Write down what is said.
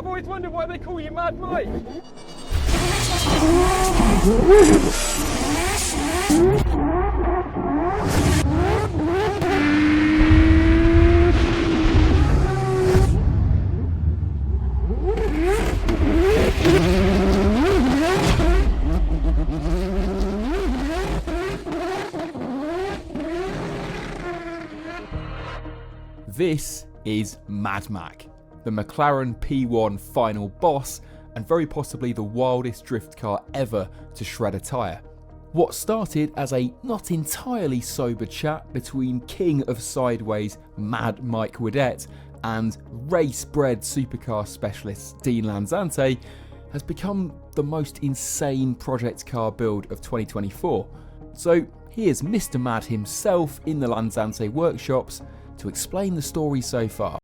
I've always wondered why they call you Mad Mike. This is MadMac, the McLaren P1 final boss, and very possibly the wildest drift car ever to shred a tyre. What started as a not entirely sober chat between king of sideways Mad Mike Wadett and race-bred supercar specialist Dean Lanzante has become the most insane project car build of 2024. So here's Mr. Mad himself in the Lanzante workshops to explain the story so far.